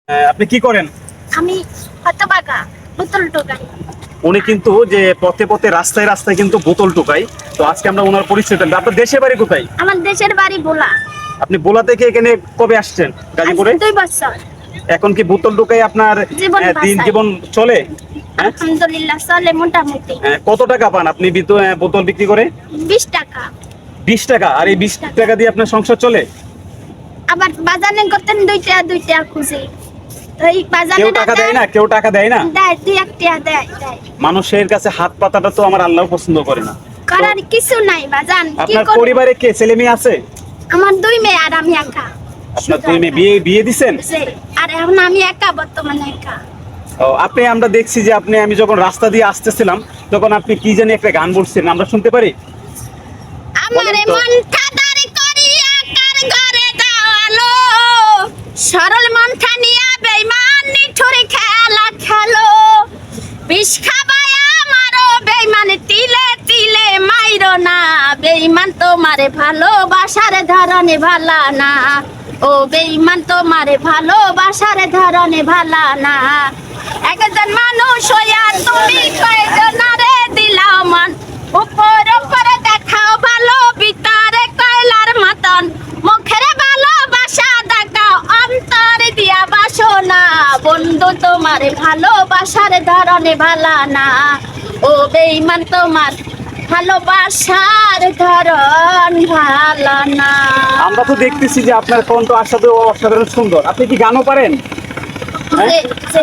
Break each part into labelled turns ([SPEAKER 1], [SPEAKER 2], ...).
[SPEAKER 1] আপনি কি করেন?
[SPEAKER 2] আমি হতবাগা বোতল টোকাই।
[SPEAKER 1] উনি কিন্তু যে পথে পথে রাস্তায় রাস্তায় কিন্তু বোতল টোকাই। তো আজকে আমরা ওনার পরিচয়টা নেব। আপনার দেশের বাড়ি কোথায়?
[SPEAKER 2] আমার দেশের বাড়ি ভোলা।
[SPEAKER 1] আপনি ভোলা থেকে এখানে কবে আসছেন গাজীপুরে?
[SPEAKER 2] 2 বছর।
[SPEAKER 1] এখন কি বোতল টোকাই আপনার
[SPEAKER 2] জীবন
[SPEAKER 1] দিন
[SPEAKER 2] বাঁচায়।
[SPEAKER 1] জীবন চলে? হ্যাঁ?
[SPEAKER 2] আলহামদুলিল্লাহ চলে মোটামুটি।
[SPEAKER 1] কত টাকা পান আপনি বোতল বিক্রি করে?
[SPEAKER 2] 20 টাকা।
[SPEAKER 1] 20 টাকা। আর এই 20 টাকা দিয়ে আপনার সংসার চলে?
[SPEAKER 2] আবার বাজারে করতেন 2 টাকা খুঁজি। এই বাজারে
[SPEAKER 1] কেউ টাকা দেয় না? কেউ টাকা দেয় না?
[SPEAKER 2] দেয় 2-1 টাকা দেয়।
[SPEAKER 1] মানুষের কাছে হাত পাতাটা তো আমার আল্লাহ পছন্দ করে না।
[SPEAKER 2] করার কিছু নাই বাজান। কি
[SPEAKER 1] আপনার
[SPEAKER 2] করব?
[SPEAKER 1] পরিবারে কে ছেলে মেয়ে আছে?
[SPEAKER 2] আমার 2 মেয়ে আর আমি একা।
[SPEAKER 1] আপনার 2 মেয়ে বিয়ে দিছেন?
[SPEAKER 2] আর এখন আমি একা, বর্তমানে একা।
[SPEAKER 1] ও, আমরা দেখছি যে আমি যখন রাস্তা দিয়ে আসতেছিলাম তখন আপনি কি জানি একটা গান বলছেন, আমরা শুনতে পারি?
[SPEAKER 2] আমারে মন ঠাদারি করিয়া কার ঘরে দাওয়ালো, সরল মন ঠানিয়া বেঈমান নিঠুরি খেলা খেলো, বিষ খাবায় আমারও বেঈমান তিলে তিলে মাইরো না, বেঈমান তোমারে ভালোবাসার ধরনে ভালা না, ও বেঈমান তোমারে ভালোবাসার ধরনে ভালা না, একজন মানুষ হইয়া তুমি কয়জনারে দিলাও মান, উপর উপরে দেখাও ভালো ভিতরে কয়লার মতন, মুখের ভালোবাসা দেখাও অন্তর দিয়া বাসনা, বন্ধু তোমার ভালোবাসার ধরনে ভালা না, ও বেঈমান তোমার ভালোবাসার ধরন ভালা না।
[SPEAKER 1] আমরা তো দেখতেছি যে আপনার কণ্ঠ অসাধারণ সুন্দর। আপনি কি গানও পারেন?
[SPEAKER 2] জি, জি।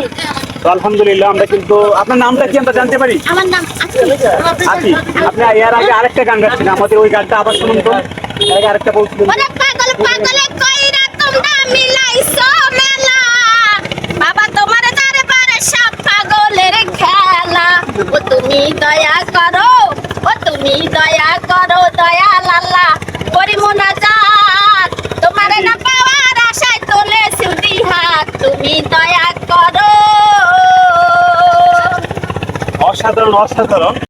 [SPEAKER 1] তো আলহামদুলিল্লাহ। আমরা কিন্তু আপনার নামটা কি আমরা জানতে পারি?
[SPEAKER 2] আমার নাম আকি।
[SPEAKER 1] আকি। আপনি এর আগে আরেকটা গান গাচ্ছেন, আমাদের ওই গানটা আবার শুনুন তো। এর আগে আরেকটা বলছিলেন।
[SPEAKER 2] ওরে পাগল পাগলে কইরা তোমরা মিলাইছো মেলা, বাবা তোমার দরবারে সব পাগলের খেলা, ও তুমি দয়া করো, ও তুমি দয়া করো দয়াল আল্লাহ, করি মুনাজাত তোমার না পাওয়ার আশায় তোলে সুদি হাত, তুমি দয়া করো।
[SPEAKER 1] অসাধারণ অসাধারণ।